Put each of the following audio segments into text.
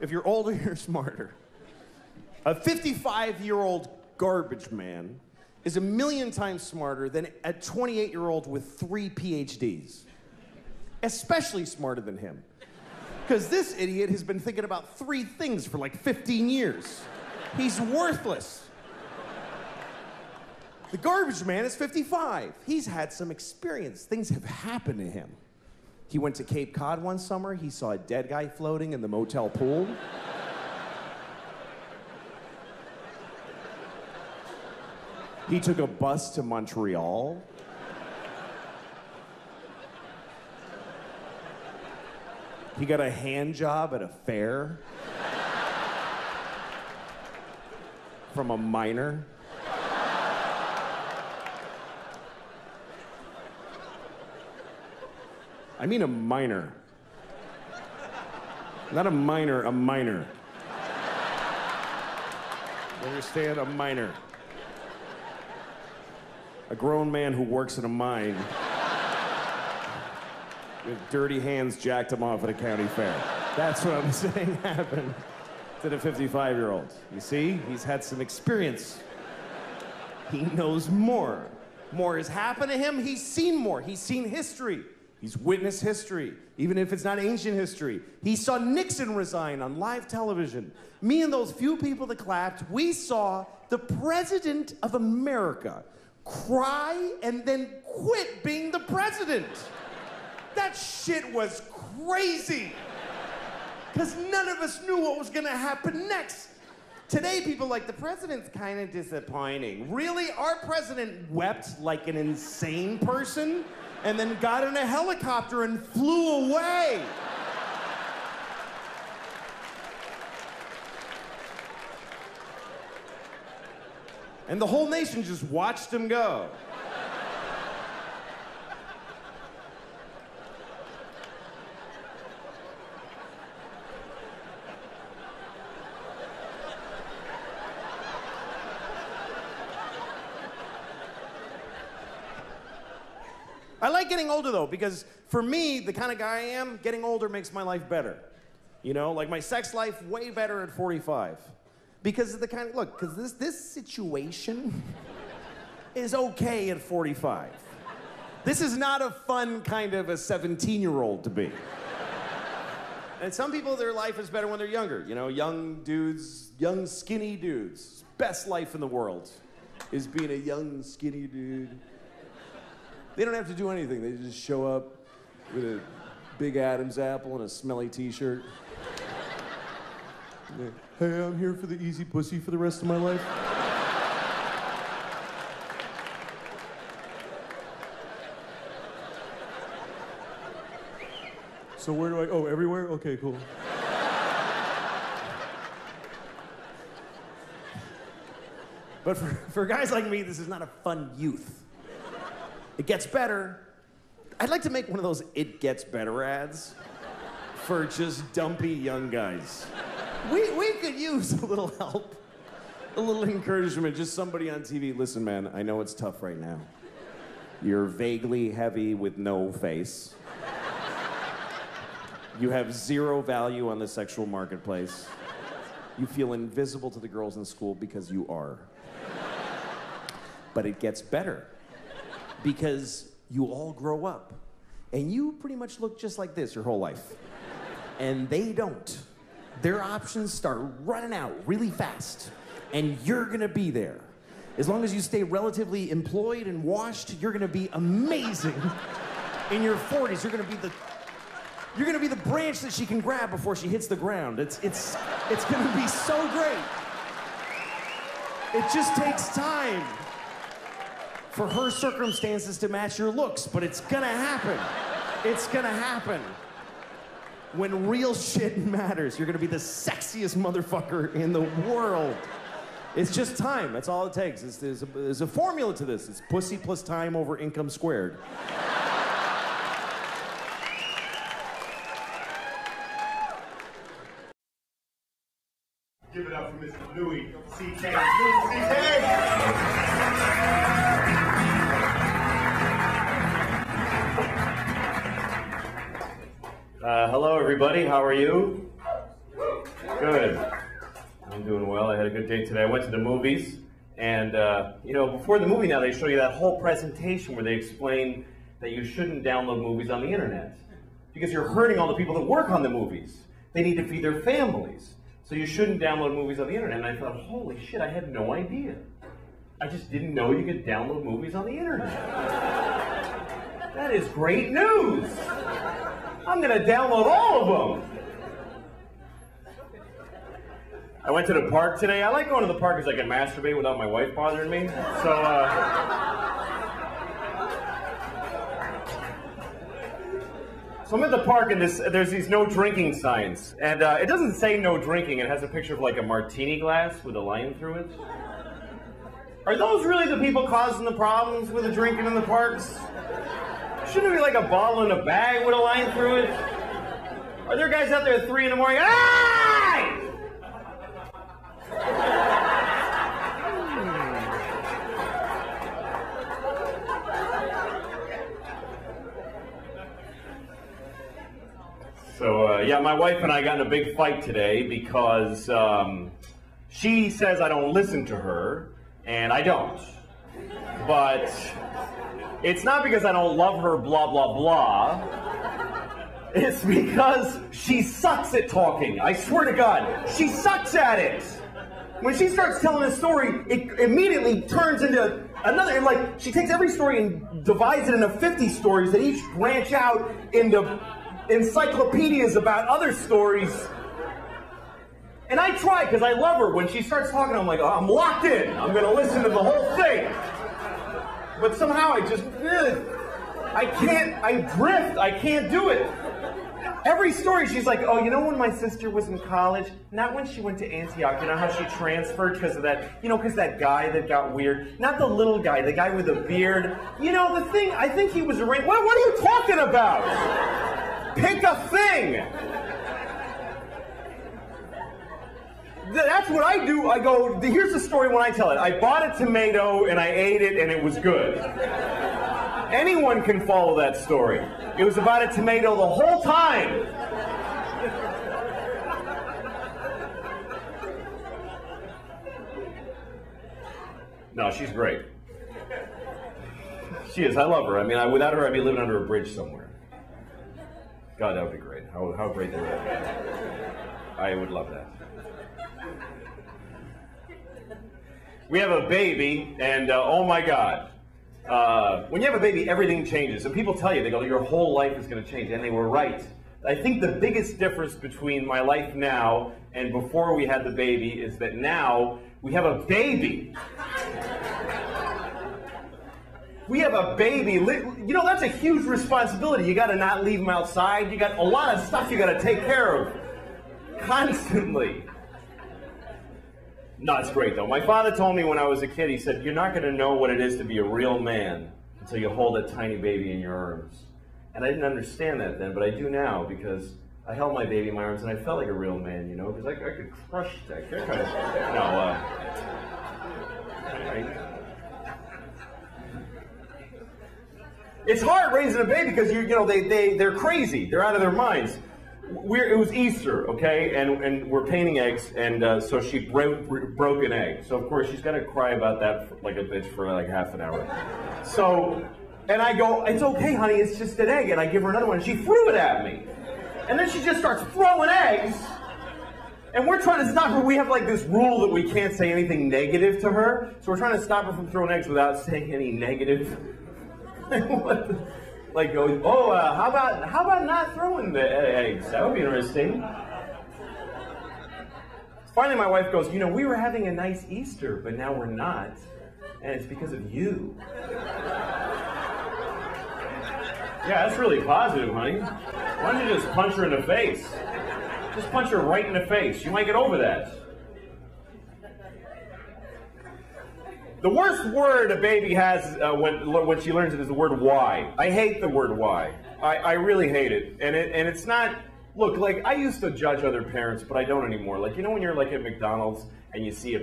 if you're older, you're smarter. A 55-year-old garbage man is 1,000,000 times smarter than a 28-year-old with 3 PhDs. Especially smarter than him. Because this idiot has been thinking about 3 things for like 15 years. He's worthless. The garbage man is 55. He's had some experience. Things have happened to him. He went to Cape Cod one summer. He saw a dead guy floating in the motel pool. He took a bus to Montreal. He got a hand job at a fair from a miner. I mean a minor. Not a minor, a minor. You understand? A minor. A grown man who works in a mine with dirty hands jacked him off at a county fair. That's what I'm saying happened to the 55-year-old. You see? He's had some experience. He knows more. More has happened to him. He's seen more. He's seen history. He's witnessed history, even if it's not ancient history. He saw Nixon resign on live television. Me and those few people that clapped, we saw the President of America cry and then quit being the president. That shit was crazy. Because none of us knew what was gonna happen next. Today, people like, the president's kind of disappointing. Really? Our president wept like an insane person and then got in a helicopter and flew away. And the whole nation just watched him go. I like getting older, though, because for me, the kind of guy I am, getting older makes my life better. You know, like my sex life, way better at 45. Because of the kind of, look, because this situation is okay at 45. This is not a fun kind of a 17-year-old to be. And some people, their life is better when they're younger. You know, young dudes, young skinny dudes. Best life in the world is being a young skinny dude. They don't have to do anything. They just show up with a big Adam's apple and a smelly t-shirt. Hey, I'm here for the easy pussy for the rest of my life. So where do I, oh, everywhere? Okay, cool. But for guys like me, this is not a fun youth. It gets better. I'd like to make one of those "it gets better" ads for just dumpy young guys. We could use a little help, a little encouragement, just somebody on TV. Listen, man, I know it's tough right now. You're vaguely heavy with no face. You have 0 value on the sexual marketplace. You feel invisible to the girls in school because you are. But it gets better. Because you all grow up, and you pretty much look just like this your whole life. And they don't. Their options start running out really fast, and you're gonna be there. As long as you stay relatively employed and washed, you're gonna be amazing. In your 40s, you're gonna be the branch that she can grab before she hits the ground. It's gonna be so great. It just takes time for her circumstances to match your looks, but it's gonna happen. It's gonna happen. When real shit matters, you're gonna be the sexiest motherfucker in the world. It's just time, that's all it takes. There's a formula to this. It's pussy plus time over income squared. Give it up for Mr. Louis C.K. Louis C.K. Hello, everybody. How are you? Good. I'm doing well. I had a good day today. I went to the movies, and before the movie now, they show you that whole presentation where they explain that you shouldn't download movies on the internet because you're hurting all the people that work on the movies. They need to feed their families. So you shouldn't download movies on the internet. And I thought, holy shit, I had no idea. I just didn't know you could download movies on the internet. That is great news. I'm going to download all of them. I went to the park today. I like going to the park because I can masturbate without my wife bothering me. So I'm at the park and there's these no drinking signs. And it doesn't say no drinking. It has a picture of like a martini glass with a line through it. Are those really the people causing the problems with the drinking in the parks? Shouldn't it be like a bottle in a bag with a line through it? Are there guys out there at 3 in the morning? Hey! So, my wife and I got in a big fight today because she says I don't listen to her, and I don't. But it's not because I don't love her, blah, blah, blah. It's because she sucks at talking. I swear to God, she sucks at it. When she starts telling a story, it immediately turns into another, like, she takes every story and divides it into 50 stories that each branch out into encyclopedias about other stories. And I try, because I love her. When she starts talking, I'm like, oh, I'm locked in. I'm going to listen to the whole thing. But somehow I just, I drift. I can't do it. Every story, she's like, oh, you know when my sister was in college? Not when she went to Antioch. You know how she transferred because of that, because that guy that got weird? Not the little guy, the guy with the beard. You know, the thing, I think he was arranged. What are you talking about? Pick a thing. That's what I do. I go, here's the story when I tell it. I bought a tomato and I ate it and it was good. Anyone can follow that story. It was about a tomato the whole time. No, she's great. She is. I love her. I mean, without her, I'd be living under a bridge somewhere. God, that would be great. How great that would be. I would love that. We have a baby, and oh my God. When you have a baby, everything changes. And people tell you, they go, your whole life is going to change. And they were right. I think the biggest difference between my life now and before we had the baby is that now we have a baby. We have a baby. That's a huge responsibility. You got to not leave them outside. You got a lot of stuff you got to take care of constantly. No, it's great, though. My father told me when I was a kid, he said, you're not going to know what it is to be a real man until you hold a tiny baby in your arms. And I didn't understand that then, but I do now, because I held my baby in my arms and I felt like a real man, because I could crush that. It's hard raising a baby because they're crazy. They're out of their minds. It was Easter, okay, and we're painting eggs, and so she broke an egg. So of course she's got to cry about that like a bitch for like half an hour. So, and I go, it's okay, honey, it's just an egg, and I give her another one, and she threw it at me, and then she just starts throwing eggs, and we're trying to stop her. We have like this rule that we can't say anything negative to her, so we're trying to stop her from throwing eggs without saying any negative. Like, how about not throwing the eggs? That would be interesting. Finally, my wife goes, we were having a nice Easter, but now we're not, and it's because of you. Yeah, that's really positive, honey. Why don't you just punch her in the face? Just punch her right in the face. You might get over that. The worst word a baby has when she learns it is the word why. I hate the word why. I really hate it. And it's not, look, like I used to judge other parents, but I don't anymore. Like, when you're like at McDonald's and you see a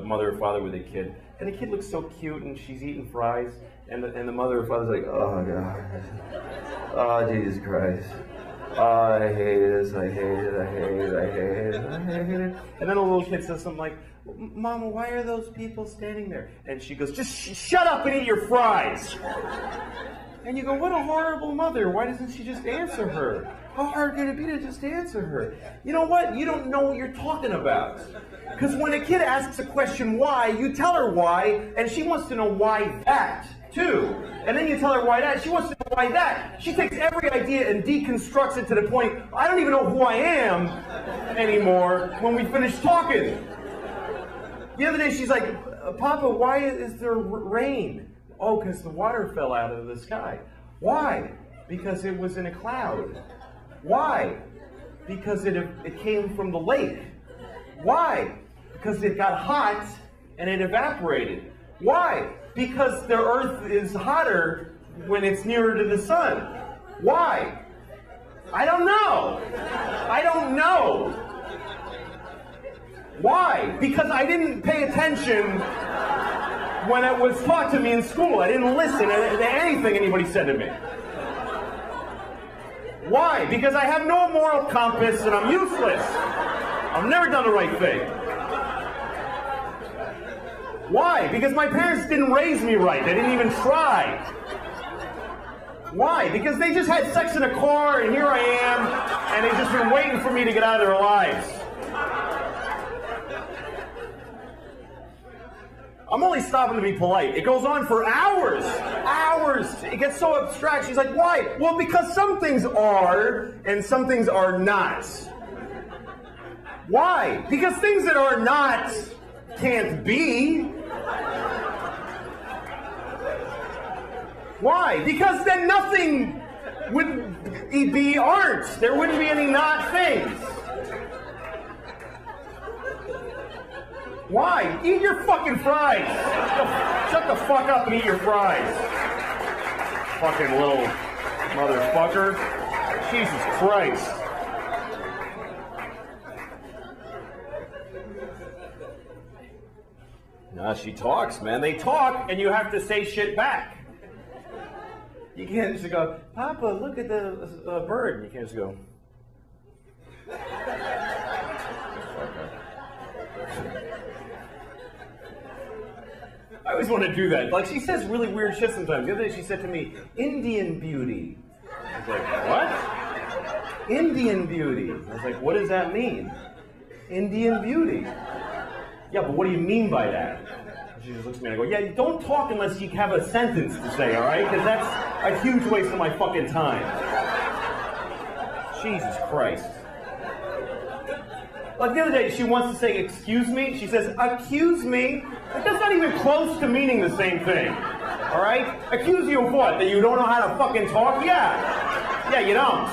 mother or father with a kid, and the kid looks so cute and she's eating fries, and the mother or father's like, oh God, oh Jesus Christ. I hate this, I hate it, I hate it, I hate it, I hate it. And then a little kid says something like, Mama, why are those people standing there? And she goes, just shut up and eat your fries. And you go, what a horrible mother. Why doesn't she just answer her? How hard can it be to just answer her? You know what? You don't know what you're talking about. Because when a kid asks a question why, you tell her why, and she wants to know why that, too. And then you tell her why that, she wants to know why that. She takes every idea and deconstructs it to the point, I don't even know who I am anymore when we finish talking. The other day she's like, Papa, why is there rain? Oh, because the water fell out of the sky. Why? Because it was in a cloud. Why? Because it came from the lake. Why? Because it got hot and it evaporated. Why? Because the earth is hotter when it's nearer to the sun. Why? I don't know. I don't know. Why? Because I didn't pay attention when it was taught to me in school. I didn't listen to anything anybody said to me. Why? Because I have no moral compass and I'm useless. I've never done the right thing. Why? Because my parents didn't raise me right. They didn't even try. Why? Because they just had sex in a car and here I am and they've just been waiting for me to get out of their lives. I'm only stopping to be polite. It goes on for hours. Hours. It gets so abstract. She's like, why? Well, because some things are and some things are not. Why? Because things that are not can't be. Why? Because then nothing would be aren't. There wouldn't be any not things. Why? Eat your fucking fries. Shut the fuck up and eat your fries. Fucking little motherfucker. Jesus Christ. Nah, she talks, man. They talk, and you have to say shit back. You can't just go, Papa, look at the bird. You can't just go. I always want to do that. Like, she says really weird shit sometimes. The other day she said to me, Indian beauty. I was like, what? Indian beauty. I was like, what does that mean? Indian beauty. Yeah, but what do you mean by that? She just looks at me and I go, yeah, don't talk unless you have a sentence to say, all right? Because that's a huge waste of my fucking time. Jesus Christ. Like the other day, she wants to say, excuse me. She says, accuse me. Like, that's not even close to meaning the same thing. All right? Accuse you of what? That you don't know how to fucking talk? Yeah. Yeah, you don't.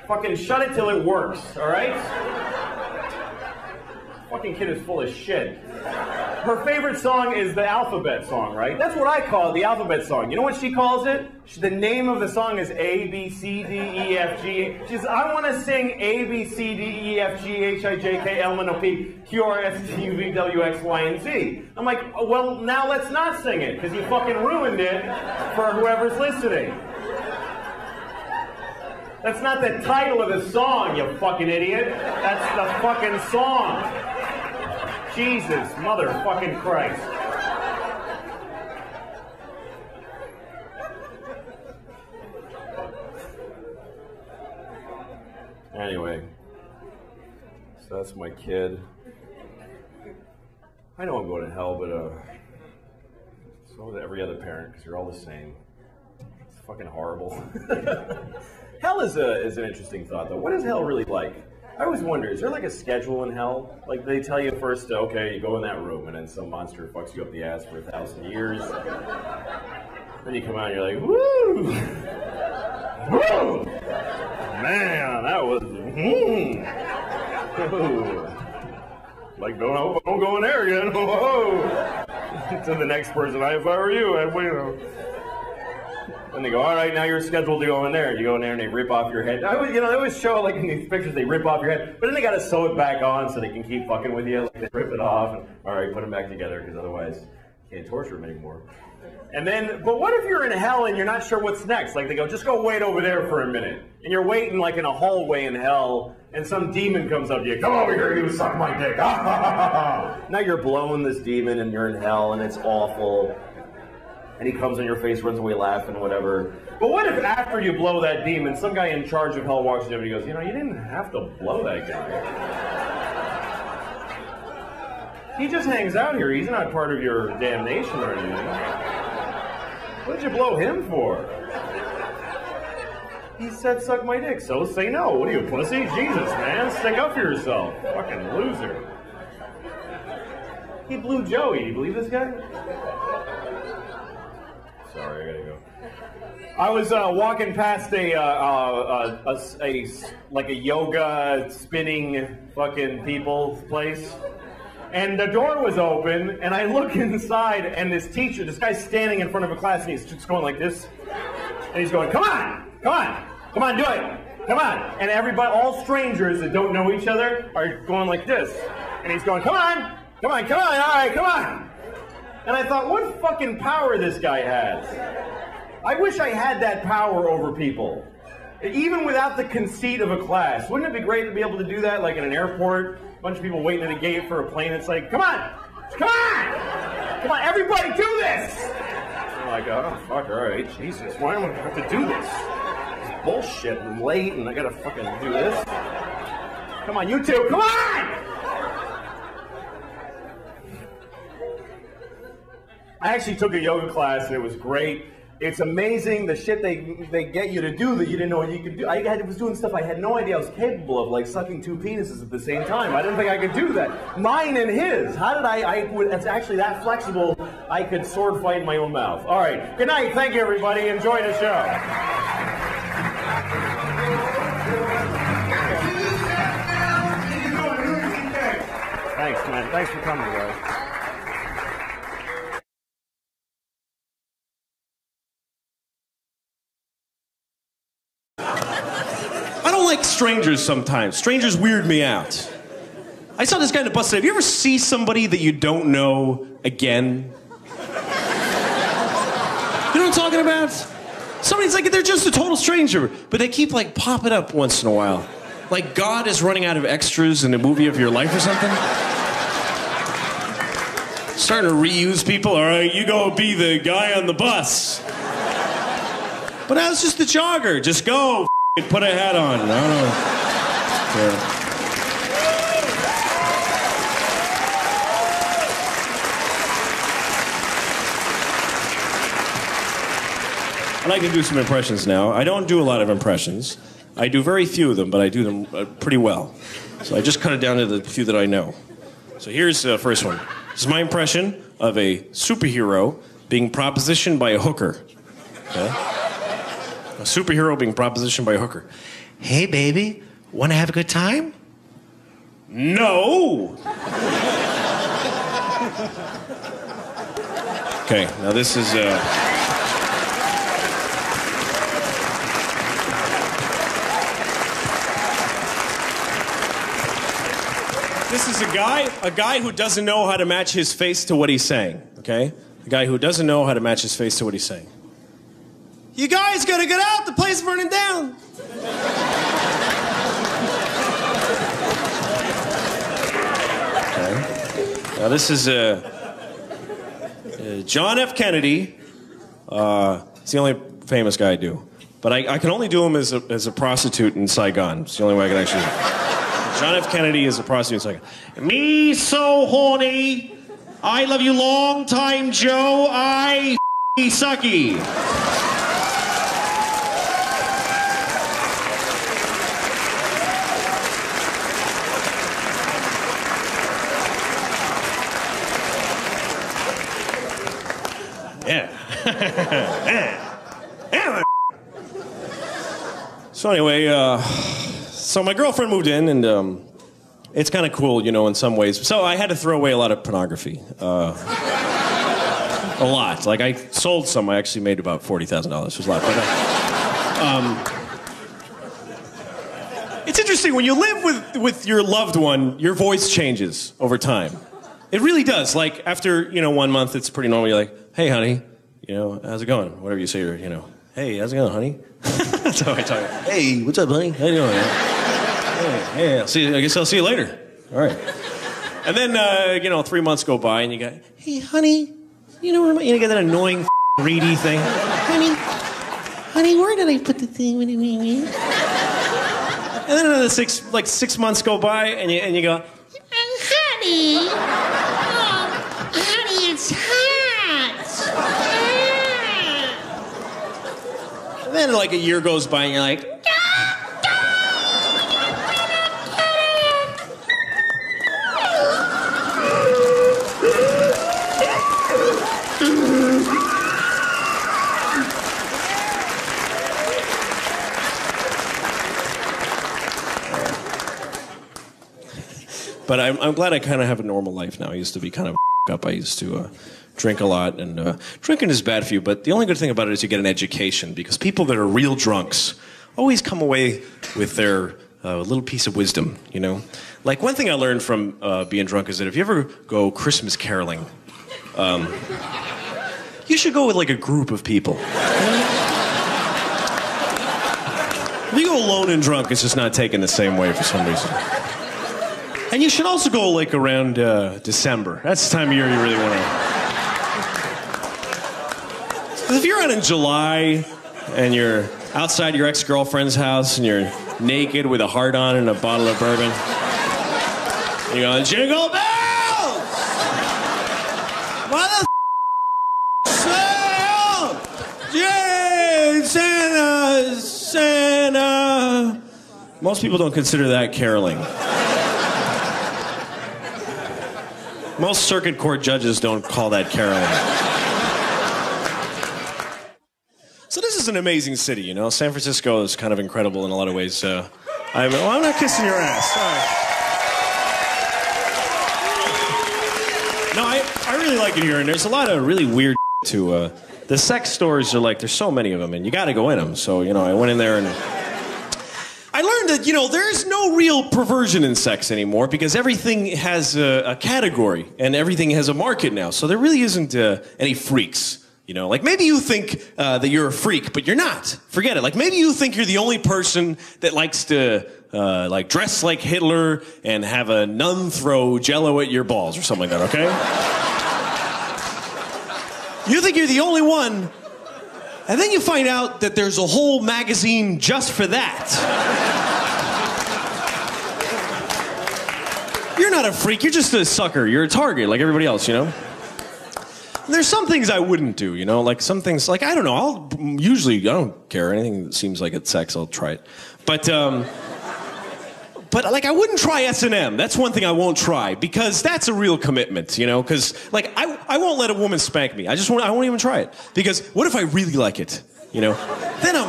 Fucking shut it till it works, all right? Fucking kid is full of shit. Her favorite song is the alphabet song, right? That's what I call it, the alphabet song. You know what she calls it? The name of the song is A, B, C, D, E, F, G. She says, I want to sing A, B, C, D, E, F, G, H, I, J, K, L, M, N, O, P, Q, R, S, T, U, V, W, X, Y, and Z. I'm like, well, now let's not sing it, because you fucking ruined it for whoever's listening. That's not the title of the song, you fucking idiot. That's the fucking song. Jesus, motherfucking Christ. Anyway, so that's my kid. I know I'm going to hell, but so is every other parent, because you're all the same. It's fucking horrible. Hell is an interesting thought, though. What is hell really like? I always wonder, is there like a schedule in hell? Like they tell you first, okay, you go in that room, and then some monster fucks you up the ass for 1,000 years. Then you come out and you're like, woo! Woo! Man, that was, like, don't go in there again. Whoa! To the next person, if I were you, I'd wait. And they go, all right, now you're scheduled to go in there. You go in there and they rip off your head. They always show, like in these pictures, they rip off your head, but then they got to sew it back on so they can keep fucking with you. Like they rip it off, and all right, put them back together, because otherwise you can't torture them anymore. And then, but what if you're in hell and you're not sure what's next? Like they go, just go wait over there for a minute. And you're waiting like in a hallway in hell, and some demon comes up to you, come over here, you suck my dick. Now you're blowing this demon and you're in hell and it's awful. And he comes in your face, runs away laughing, whatever. But what if after you blow that demon, some guy in charge of hell walks you up and he goes, you know, you didn't have to blow that guy. He just hangs out here. He's not part of your damnation or anything. What did you blow him for? He said, suck my dick, so say no. What are you, pussy? Jesus, man, stick up for yourself. Fucking loser. He blew Joey. Do you believe this guy? Sorry, I gotta go. I was walking past like a yoga spinning fucking people place. And the door was open, and I look inside, and this guy's standing in front of a class, and he's just going like this. And he's going, come on, come on, come on, do it, come on. And everybody, all strangers that don't know each other, are going like this. And he's going, come on, come on, come on, all right, come on. And I thought, what fucking power this guy has. I wish I had that power over people. Even without the conceit of a class. Wouldn't it be great to be able to do that, like in an airport? A bunch of people waiting at a gate for a plane. It's like, come on! Come on! Come on, everybody do this! I'm like, oh, fuck, all right, Jesus, why am I have to do this? It's bullshit and late, and I gotta fucking do this. Come on, you two, come on! I actually took a yoga class, and it was great. It's amazing the shit they get you to do that you didn't know you could do. I was doing stuff I had no idea I was capable of, like sucking two penises at the same time. I didn't think I could do that. Mine and his. How did it's actually that flexible, I could sword fight in my own mouth. All right. Good night. Thank you, everybody. Enjoy the show. Thanks, man. Thanks for coming, guys. I don't like strangers sometimes. Strangers weird me out. I saw this guy in the bus today. Have you ever see somebody that you don't know again? You know what I'm talking about? Somebody's like, they're just a total stranger, but they keep like popping up once in a while. Like God is running out of extras in a movie of your life or something. Starting to reuse people. All right, you go be the guy on the bus. But I was just the jogger. Just go. Put a hat on. I don't know. Yeah. I like to do some impressions now. I don't do a lot of impressions. I do very few of them, but I do them pretty well. So I just cut it down to the few that I know. So here's the first one. This is my impression of a superhero being propositioned by a hooker. Okay? A superhero being propositioned by a hooker. Hey, baby, want to have a good time? No! Okay, now this is, This is a guy who doesn't know how to match his face to what he's saying, okay? A guy who doesn't know how to match his face to what he's saying. You guys gotta get out, the place is burning down. Okay. Now this is John F. Kennedy. It's the only famous guy I do. But I can only do him as a prostitute in Saigon. It's the only way I can actually do it. John F. Kennedy is a prostitute in Saigon. Me so horny. I love you long time, Joe. I sucky. So anyway, so my girlfriend moved in, and it's kind of cool, you know, in some ways. So I had to throw away a lot of pornography. A lot. Like, I sold some. I actually made about $40,000. It was a lot. But, it's interesting. When you live with your loved one, your voice changes over time. It really does. Like, after, 1 month, it's pretty normal. You're like, hey, honey, You know, how's it going? Whatever you say to her, you know. Hey, how's it going, honey? That's how I talk. Hey, what's up, honey? How you doing? Hey, I guess I'll see you later. All right. And then, 3 months go by, and you go, hey, honey, you get that annoying greedy thing. Honey, where did I put the thing? And then another 6 months go by, and you go, honey, honey, it's hot. And then like a year goes by, and you're like, but I'm glad I kind of have a normal life now. I used to be kind of up. I used to drink a lot, and drinking is bad for you, but the only good thing about it is you get an education, because people that are real drunks always come away with their little piece of wisdom, you know? Like, one thing I learned from being drunk is that if you ever go Christmas caroling, you should go with, like, a group of people. If you go alone and drunk, it's just not taken the same way for some reason. And you should also go, like, around December. That's the time of year you really want to. Because if you're out in July and you're outside your ex-girlfriend's house and you're naked with a heart on and a bottle of bourbon, you go, jingle bells! What the Santa. Most people don't consider that caroling. Most circuit court judges don't call that caroling. So this is an amazing city, you know. San Francisco is kind of incredible in a lot of ways. I'm not kissing your ass. Sorry. No, I really like it here, and there's a lot of really weird to the sex stores are like, there's so many of them, and you got to go in them. So, you know, I went in there and I learned that, you know, there's no real perversion in sex anymore, because everything has a category and everything has a market now. So there really isn't any freaks. You know, like maybe you think that you're a freak, but you're not. Forget it. Like maybe you think you're the only person that likes to like dress like Hitler and have a nun throw Jello at your balls or something like that, okay? You think you're the only one, and then you find out that there's a whole magazine just for that. You're not a freak, you're just a sucker. You're a target like everybody else, you know? There's some things I wouldn't do, you know? Like some things, like, I don't know, I don't care. Anything that seems like it's sex, I'll try it. But like, I wouldn't try S&M. That's one thing I won't try, because that's a real commitment, you know? Because, like, I won't let a woman spank me. I won't even try it. Because what if I really like it, you know? Then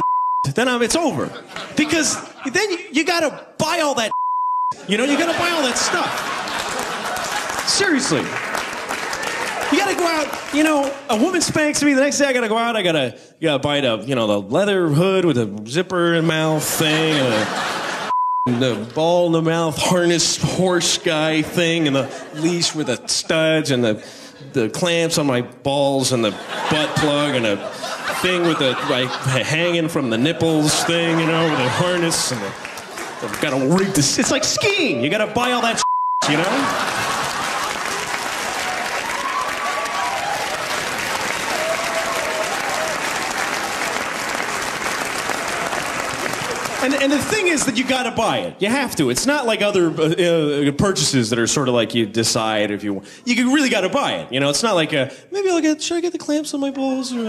it's over. Because then you gotta buy all that, you know? You gotta buy all that stuff. Seriously. You gotta go out, you know, a woman spanks me, the next day I gotta go out, I gotta buy the leather hood with a zipper in mouth thing, and the ball in the mouth harness horse guy thing, and the leash with the studs, and the clamps on my balls, and the butt plug, and a thing with the, like, hanging from the nipples thing, you know, with a harness, and I've gotta rig this, it's like skiing, you gotta buy all that you know? And the thing is that you gotta buy it. You have to. It's not like other purchases that are sort of like you decide if you want. You really gotta buy it. You know, it's not like maybe should I get the clamps on my balls? Or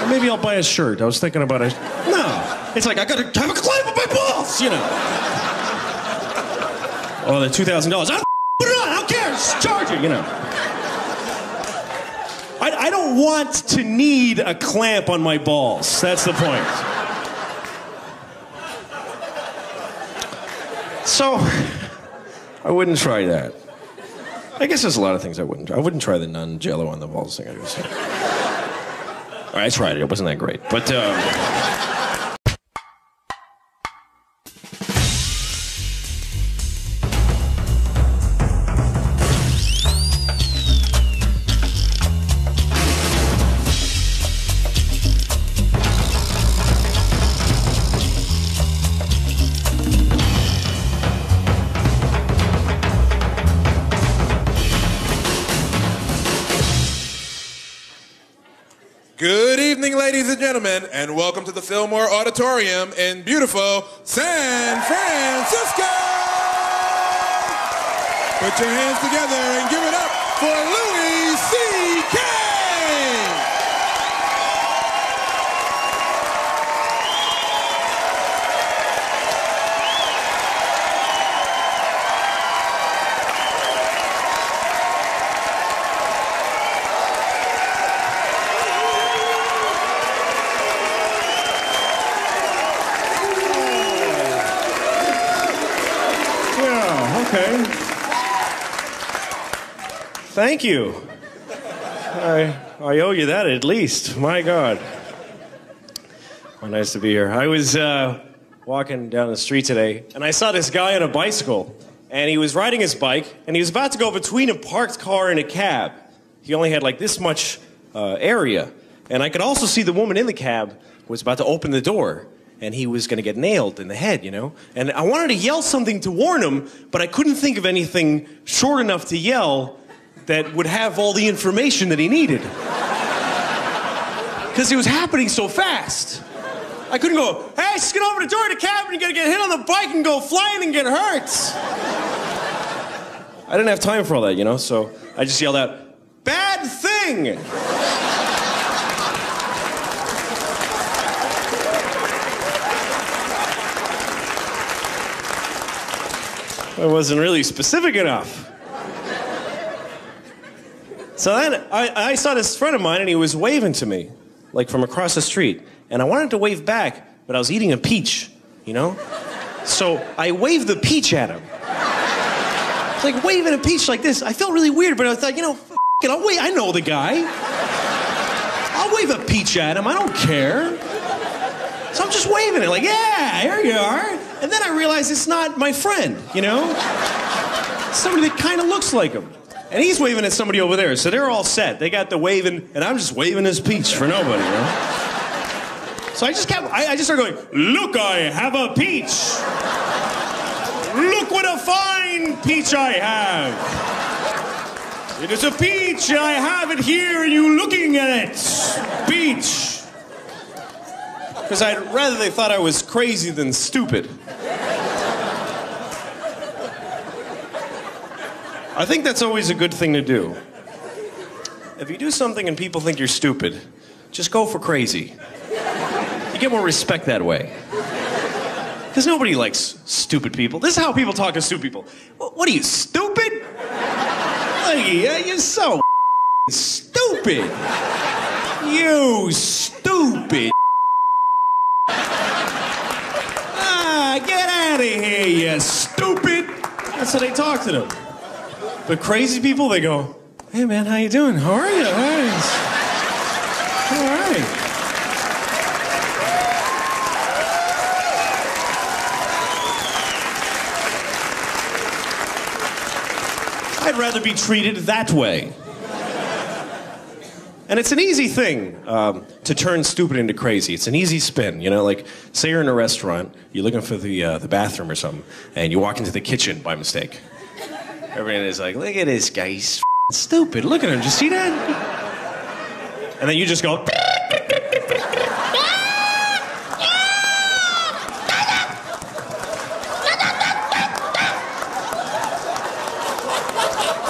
maybe I'll buy a shirt. I was thinking about it. No. It's like, I gotta have a clamp on my balls, you know. Oh, the $2,000. I'll put it on, I don't care, just charge it, you know. I don't want to need a clamp on my balls. That's the point. So, I wouldn't try that. I guess there's a lot of things I wouldn't try. I wouldn't try the nun jello on the balls thing. All right, I tried it. It wasn't that great. But, evening, ladies and gentlemen, and welcome to the Fillmore Auditorium in beautiful San Francisco! Put your hands together and give it up for Louis C.K. Okay. Thank you. I owe you that at least. My God. Well, nice to be here. I was walking down the street today, and I saw this guy on a bicycle, and he was riding his bike, and he was about to go between a parked car and a cab. He only had like this much area, and I could also see the woman in the cab was about to open the door. And he was going to get nailed in the head, you know? And I wanted to yell something to warn him, but I couldn't think of anything short enough to yell that would have all the information that he needed. Because it was happening so fast. I couldn't go, hey, just get over the door of the cab and you're going to get hit on the bike and go flying and get hurt. I didn't have time for all that, you know? So I just yelled out, bad thing! I wasn't really specific enough. So then I saw this friend of mine and he was waving to me, like from across the street. And I wanted to wave back, but I was eating a peach, you know? So I waved the peach at him. It's like waving a peach like this. I felt really weird, but I thought, you know, f it, I'll wait. I know the guy. I'll wave a peach at him. I don't care. So I'm just waving it, like, yeah, here you are. And then I realized it's not my friend, you know? It's somebody that kind of looks like him. And he's waving at somebody over there, so they're all set. They got the waving, and I'm just waving his peach for nobody, you know? So I just started going, look, I have a peach. Look what a fine peach I have. It is a peach, and I have it here, and you looking at it. Peach. Because I'd rather they thought I was crazy than stupid. I think that's always a good thing to do. If you do something and people think you're stupid, just go for crazy. You get more respect that way. Because nobody likes stupid people. This is how people talk to stupid people. What are you, stupid? You're so stupid. You stupid. Get out of here, you stupid. That's how they talk to them. But crazy people, they go, hey man, how you doing? How are you? Nice. All right. I'd rather be treated that way. And it's an easy thing to turn stupid into crazy. It's an easy spin, you know? Like, say you're in a restaurant, you're looking for the bathroom or something, and you walk into the kitchen by mistake. Everyone is like, look at this guy, he's stupid. Look at him, did you see that? And then you just go...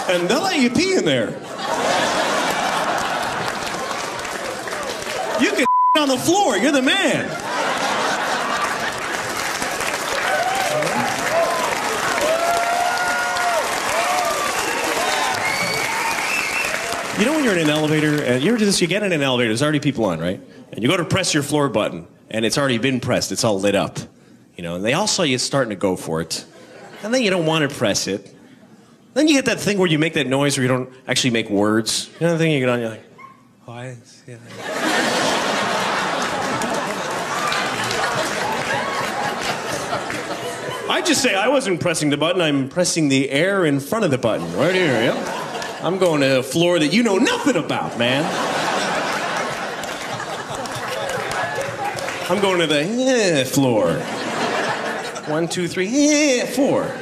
and they'll let you pee in there. You can on the floor, you're the man. You know when you're in an elevator, and you ever do this, you get in an elevator, there's already people on, right? And you go to press your floor button, and it's already been pressed, it's all lit up. You know, and they all saw you starting to go for it. And then you don't want to press it. Then you get that thing where you make that noise where you don't actually make words. You know the thing you get on, you're like, why? Yeah. I just say I wasn't pressing the button, I'm pressing the air in front of the button. Right here, yeah. I'm going to a floor that you know nothing about, man. I'm going to the floor. 1, 2, 3, 4.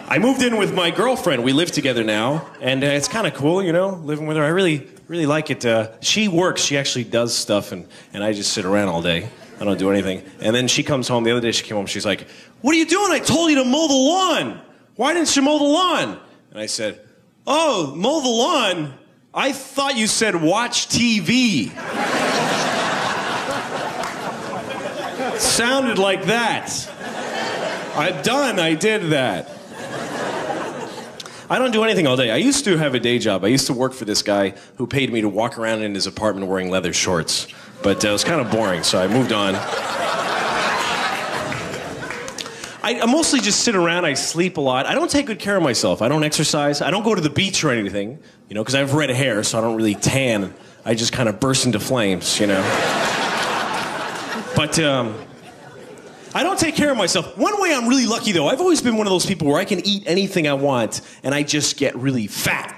I moved in with my girlfriend. We live together now, and it's kind of cool, you know, living with her. I really Really like it. She works. She actually does stuff, and I just sit around all day. I don't do anything. And then she comes home. The other day she came home. She's like, "What are you doing? I told you to mow the lawn. Why didn't you mow the lawn?" And I said, "Oh, mow the lawn? I thought you said watch TV." Sounded like that. I did that. I don't do anything all day. I used to have a day job. I used to work for this guy who paid me to walk around in his apartment wearing leather shorts. But it was kind of boring, so I moved on. I mostly just sit around. I sleep a lot. I don't take good care of myself. I don't exercise. I don't go to the beach or anything, you know, because I have red hair, so I don't really tan. I just kind of burst into flames, you know. But I don't take care of myself. One way I'm really lucky, though, I've always been one of those people where I can eat anything I want, and I just get really fat.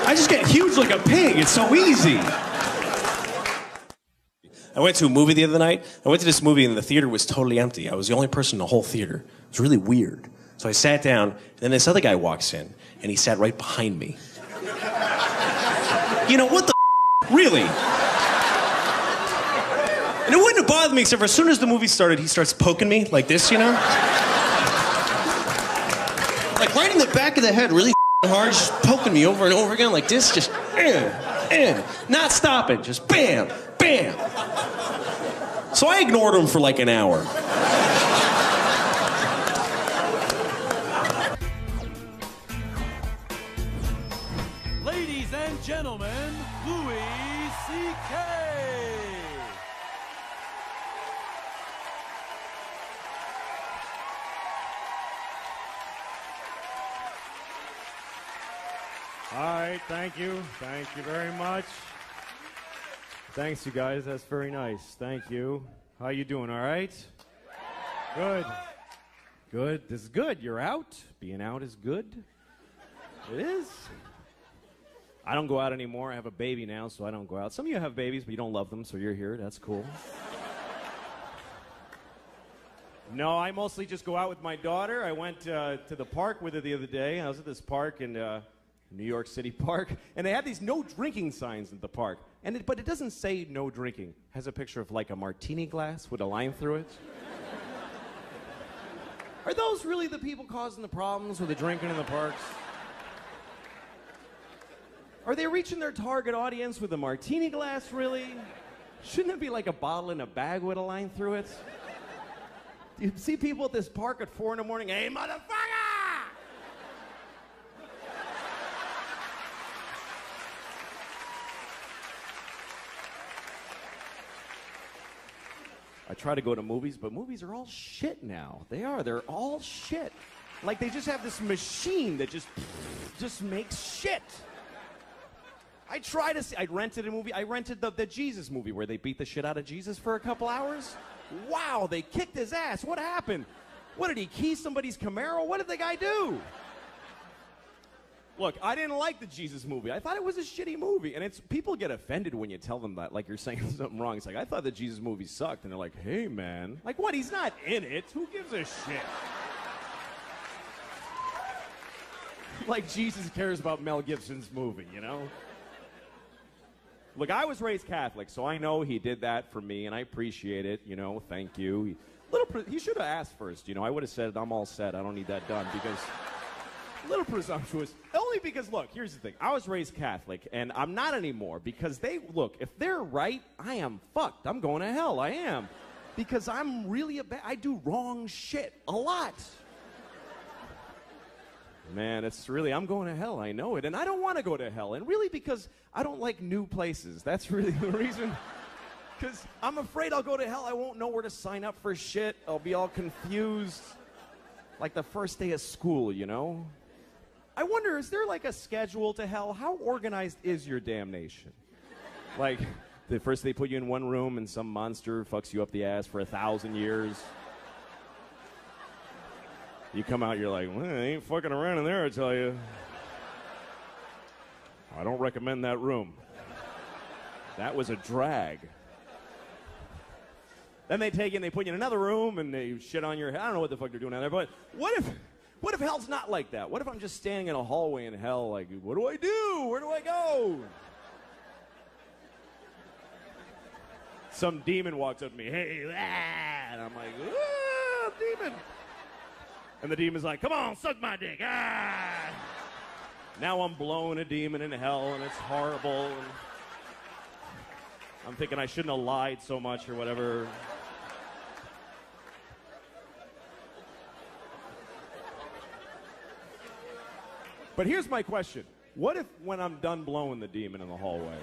I just get huge like a pig. It's so easy. I went to a movie the other night. I went to this movie, and the theater was totally empty. I was the only person in the whole theater. It was really weird. So I sat down, and then this other guy walks in, and he sat right behind me. You know, what the really? And it wouldn't have bothered me, except for as soon as the movie started, he starts poking me like this, you know? Like right in the back of the head, really hard, just poking me over and over again like this, just not stopping, just bam, bam. So I ignored him for like an hour. Ladies and gentlemen, Louis C.K. All right, thank you. Thank you very much. Thanks, you guys. That's very nice. Thank you. How you doing, all right? Good. Good. This is good. You're out. Being out is good. It is. I don't go out anymore. I have a baby now, so I don't go out. Some of you have babies, but you don't love them, so you're here. That's cool. No, I mostly just go out with my daughter. I went to the park with her the other day. I was at this park in New York City Park, and they had these no drinking signs at the park. But it doesn't say no drinking. It has a picture of like a martini glass with a line through it. Are those really the people causing the problems with the drinking in the parks? Are they reaching their target audience with a martini glass, really? Shouldn't it be like a bottle in a bag with a line through it? You see people at this park at 4 in the morning, "Hey, motherfucker!" I try to go to movies, but movies are all shit now. They are. They're all shit. Like they just have this machine that just makes shit. I try to see. I rented a movie. I rented the Jesus movie where they beat the shit out of Jesus for a couple hours. Wow, they kicked his ass. What happened? What, did he key somebody's Camaro? What did the guy do? Look, I didn't like the Jesus movie. I thought it was a shitty movie. And people get offended when you tell them that, like you're saying something wrong. It's like, I thought the Jesus movie sucked. And they're like, hey, man. Like, what? He's not in it. Who gives a shit? Like Jesus cares about Mel Gibson's movie, you know? Look, I was raised Catholic, so I know he did that for me, and I appreciate it, you know, thank you. He should have asked first, you know. I would have said, I'm all set, I don't need that done, because a little presumptuous. Only because, look, here's the thing. I was raised Catholic, and I'm not anymore, because look, if they're right, I am fucked. I'm going to hell, I am. Because I'm really I do wrong shit a lot. Man, I'm going to hell, I know it, and I don't want to go to hell, and really because I don't like new places. That's really the reason, because I'm afraid I'll go to hell, I won't know where to sign up for shit, I'll be all confused, like the first day of school, you know? I wonder, is there like a schedule to hell? How organized is your damnation? Like, the first they put you in one room and some monster fucks you up the ass for 1,000 years. You come out, you're like, well, I ain't fucking around in there, I tell you. I don't recommend that room. That was a drag. Then they take you and they put you in another room and they shit on your head. I don't know what the fuck they're doing out there, but what What if hell's not like that? What if I'm just standing in a hallway in hell like, what do I do? Where do I go? Some demon walks up to me, hey, ah, and I'm like, ah, demon. And the demon's like, come on, suck my dick, ah. Now I'm blowing a demon in hell, and it's horrible. And I'm thinking I shouldn't have lied so much or whatever. But here's my question. What if when I'm done blowing the demon in the hallway?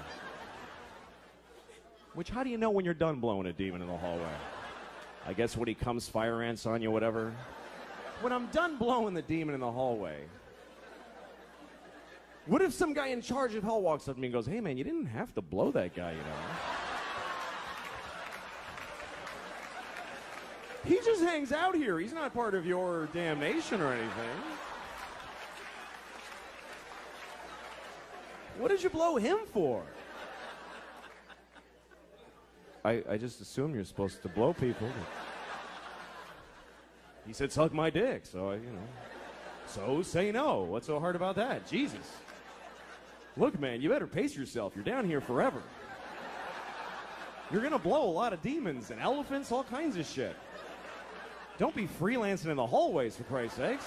Which, how do you know when you're done blowing a demon in the hallway? I guess when he comes fire ants on you, whatever. When I'm done blowing the demon in the hallway, what if some guy in charge of hell walks up to me and goes, hey man, you didn't have to blow that guy, you know? He just hangs out here. He's not part of your damnation or anything. What did you blow him for? I just assume you're supposed to blow people. He said, suck my dick, so I, So say no. What's so hard about that? Jesus. Look, man, you better pace yourself. You're down here forever. You're gonna blow a lot of demons and elephants, all kinds of shit. Don't be freelancing in the hallways, for Christ's sakes.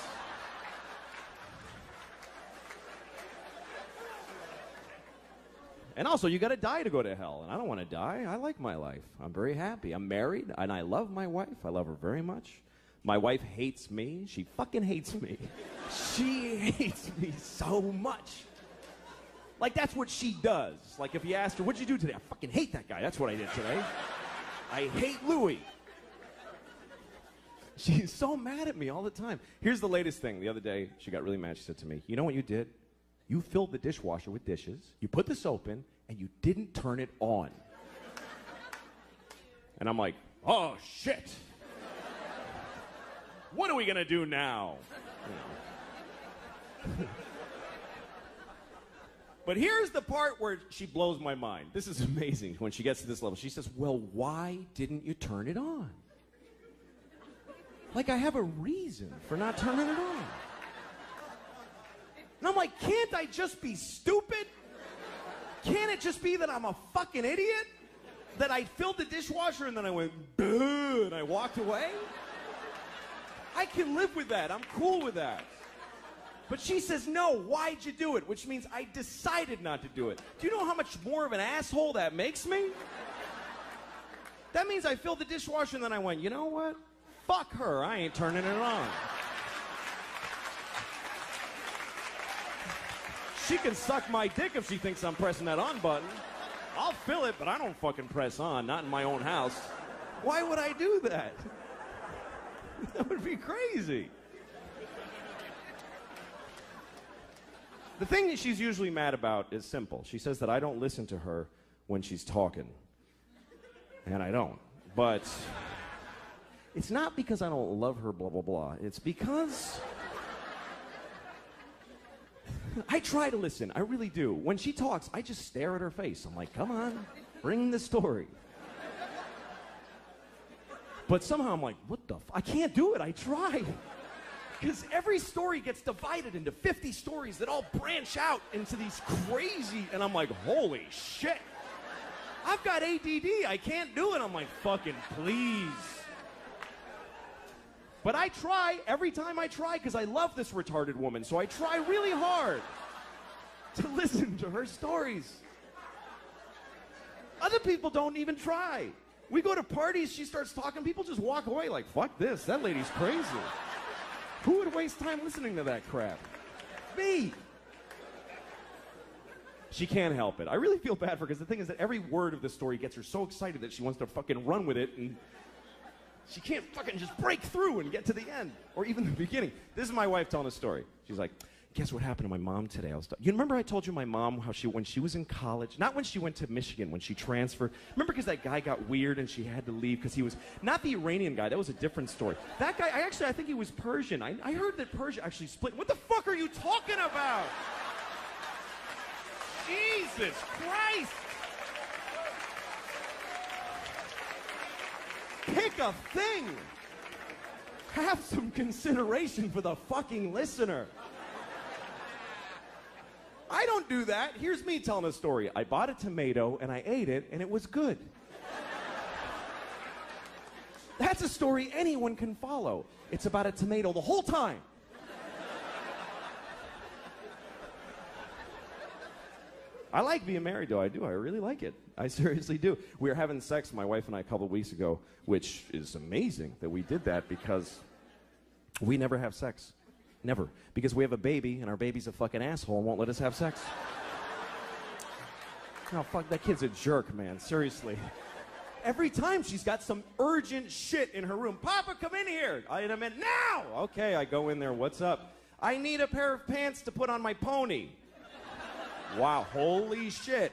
And also, you gotta die to go to hell, and I don't want to die. I like my life. I'm very happy. I'm married, and I love my wife. I love her very much. My wife hates me. She fucking hates me. She hates me so much. Like, that's what she does. Like, if you asked her, what'd you do today? I fucking hate that guy. That's what I did today. I hate Louis. She's so mad at me all the time. Here's the latest thing. The other day, she got really mad. She said to me, you know what you did? You filled the dishwasher with dishes, you put the soap in, and you didn't turn it on. And I'm like, oh, shit. What are we going to do now? But here's the part where she blows my mind. This is amazing when she gets to this level. She says, well, why didn't you turn it on? Like I have a reason for not turning it on. And I'm like, can't I just be stupid? Can't it just be that I'm a fucking idiot? That I filled the dishwasher and then I went, duh, and I walked away? I can live with that. I'm cool with that. But she says, no, why'd you do it? Which means I decided not to do it. Do you know how much more of an asshole that makes me? That means I filled the dishwasher and then I went, you know what? Fuck her. I ain't turning it on. She can suck my dick if she thinks I'm pressing that on button. I'll fill it, but I don't fucking press on, not in my own house. Why would I do that? That would be crazy. The thing that she's usually mad about is simple. She says that I don't listen to her when she's talking. And I don't. But it's not because I don't love her, blah, blah, blah. It's because I try to listen. I really do. When she talks, I just stare at her face. I'm like, come on, bring the story. But somehow I'm like, what the I can't do it. I try. Because every story gets divided into 50 stories that all branch out into these crazy, and I'm like, holy shit. I've got ADD. I can't do it. I'm like, fucking please. But I try every time I try because I love this retarded woman. So I try really hard to listen to her stories. Other people don't even try. We go to parties, she starts talking, people just walk away like, fuck this, that lady's crazy. Who would waste time listening to that crap? Me. She can't help it. I really feel bad for her because the thing is that every word of the story gets her so excited that she wants to fucking run with it, and she can't fucking just break through and get to the end or even the beginning. This is my wife telling a story. She's like, guess what happened to my mom today? You remember I told you my mom how when she was in college, not when she went to Michigan, when she transferred. Remember because that guy got weird and she had to leave because he was not the Iranian guy. That was a different story. That guy, I think he was Persian. I heard that Persia actually split. What the fuck are you talking about? Jesus Christ! Pick a thing. Have some consideration for the fucking listener. I don't do that. Here's me telling a story. I bought a tomato and I ate it and it was good. That's a story anyone can follow. It's about a tomato the whole time. I like being married, though. I do. I really like it. I seriously do. We were having sex, my wife and I, a couple of weeks ago, which is amazing that we did that because we never have sex. Never. Because we have a baby, and our baby's a fucking asshole and won't let us have sex. Oh, fuck, that kid's a jerk, man. Seriously. Every time she's got some urgent shit in her room. Papa, come in here. In a minute. Now! Okay, I go in there. What's up? I need a pair of pants to put on my pony. Wow, holy shit.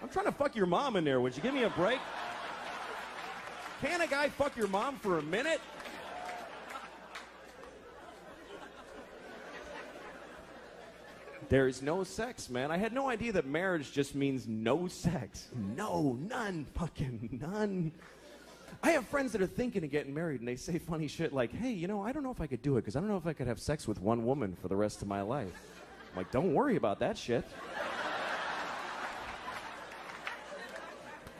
I'm trying to fuck your mom in there. Would you give me a break? Can a guy fuck your mom for a minute? There's no sex, man. I had no idea that marriage just means no sex. No, none, fucking none. I have friends that are thinking of getting married, and they say funny shit like, hey, you know, I don't know if I could do it, because I don't know if I could have sex with one woman for the rest of my life. I'm like, don't worry about that shit.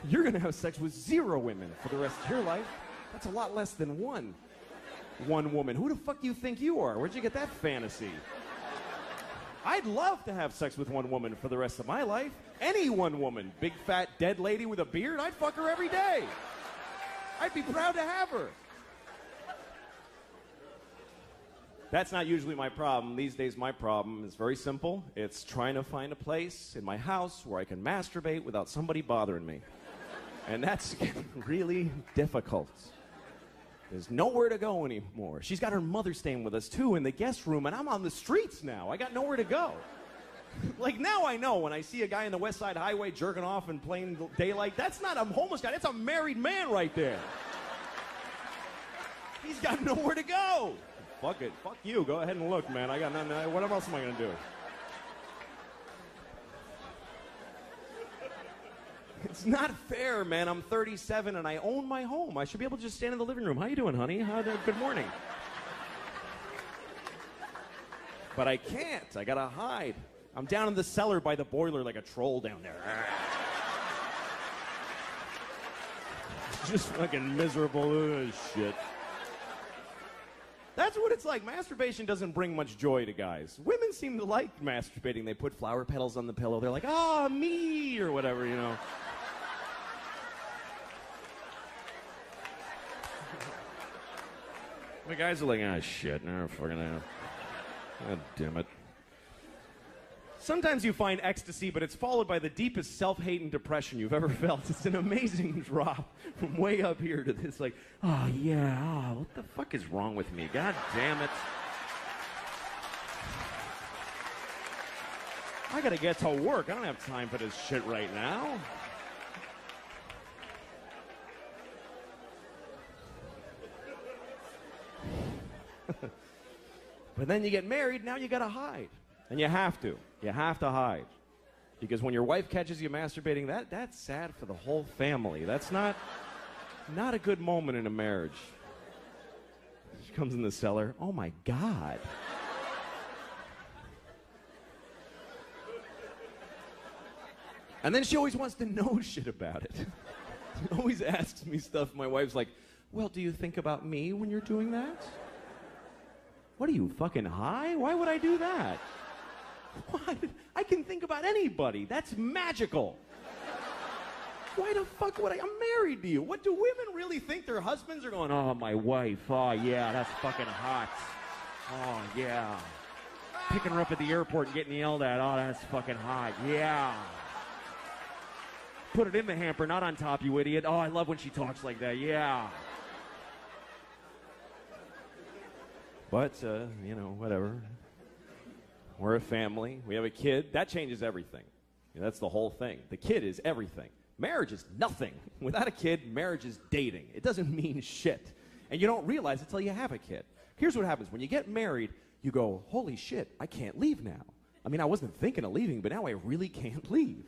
You're going to have sex with 0 women for the rest of your life. That's a lot less than one woman. Who the fuck do you think you are? Where'd you get that fantasy? I'd love to have sex with one woman for the rest of my life. Any one woman. Big, fat, dead lady with a beard, I'd fuck her every day. I'd be proud to have her. That's not usually my problem. These days, my problem is very simple. It's trying to find a place in my house where I can masturbate without somebody bothering me. And that's really difficult. There's nowhere to go anymore. She's got her mother staying with us, too, in the guest room, and I'm on the streets now. I got nowhere to go. Like, now I know when I see a guy in the West Side Highway jerking off in plain daylight, that's not a homeless guy. That's a married man right there. He's got nowhere to go. Fuck it. Fuck you. Go ahead and look, man. I got nothing. What else am I going to do? It's not fair, man. I'm 37 and I own my home. I should be able to just stand in the living room. How you doing, honey? Good morning. But I can't. I gotta hide. I'm down in the cellar by the boiler like a troll down there. Just fucking miserable shit. That's what it's like. Masturbation doesn't bring much joy to guys. Women seem to like masturbating. They put flower petals on the pillow. They're like, ah, me, or whatever, you know. The guys are like, ah, shit, no, fucking hell. God damn it. Sometimes you find ecstasy, but it's followed by the deepest self-hate and depression you've ever felt. It's an amazing drop from way up here to this, like, oh, yeah, oh, what the fuck is wrong with me? God damn it. I gotta get to work. I don't have time for this shit right now. But then you get married, now you gotta hide. And you have to. You have to hide. Because when your wife catches you masturbating, that's sad for the whole family. That's not a good moment in a marriage. She comes in the cellar. Oh my God. And then she always wants to know shit about it. She always asks me stuff. My wife's like, well, do you think about me when you're doing that? What are you, fucking high? Why would I do that? What? I can think about anybody. That's magical. Why the fuck would I? I'm married to you. What do women really think their husbands are going, oh, my wife. Oh, yeah, that's fucking hot. Oh, yeah. Picking her up at the airport and getting yelled at. Oh, that's fucking hot. Yeah. Put it in the hamper, not on top, you idiot. Oh, I love when she talks like that. Yeah. But, you know, whatever. We're a family. We have a kid. That changes everything. You know, that's the whole thing. The kid is everything. Marriage is nothing. Without a kid, marriage is dating. It doesn't mean shit. And you don't realize it until you have a kid. Here's what happens. When you get married, you go, holy shit, I can't leave now. I mean, I wasn't thinking of leaving, but now I really can't leave.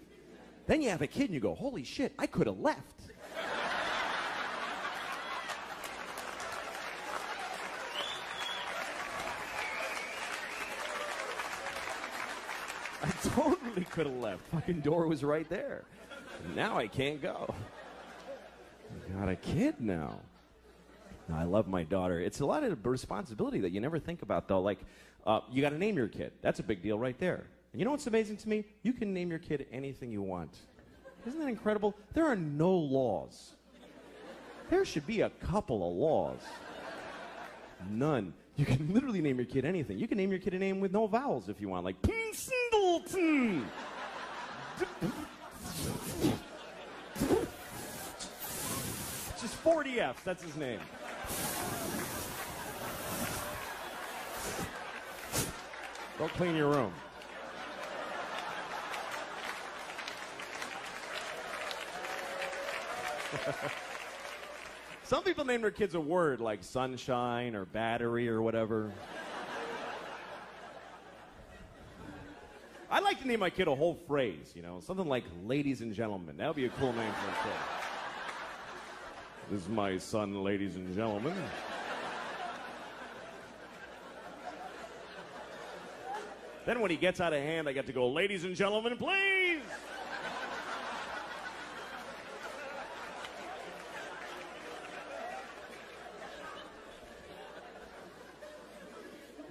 Then you have a kid and you go, holy shit, I could have left. I totally could have left. Fucking door was right there. Now I can't go. I got a kid now. I love my daughter. It's a lot of responsibility that you never think about, though. Like, you got to name your kid. That's a big deal right there. And you know what's amazing to me? You can name your kid anything you want. Isn't that incredible? There are no laws. There should be a couple of laws. None. You can literally name your kid anything. You can name your kid a name with no vowels if you want, like Singleton. Just 40 F's, that's his name. Go clean your room. Some people name their kids a word like sunshine or battery or whatever. I'd like to name my kid a whole phrase, you know, something like ladies and gentlemen. That would be a cool name for a kid. This is my son, ladies and gentlemen. Then when he gets out of hand, I get to go, ladies and gentlemen, please!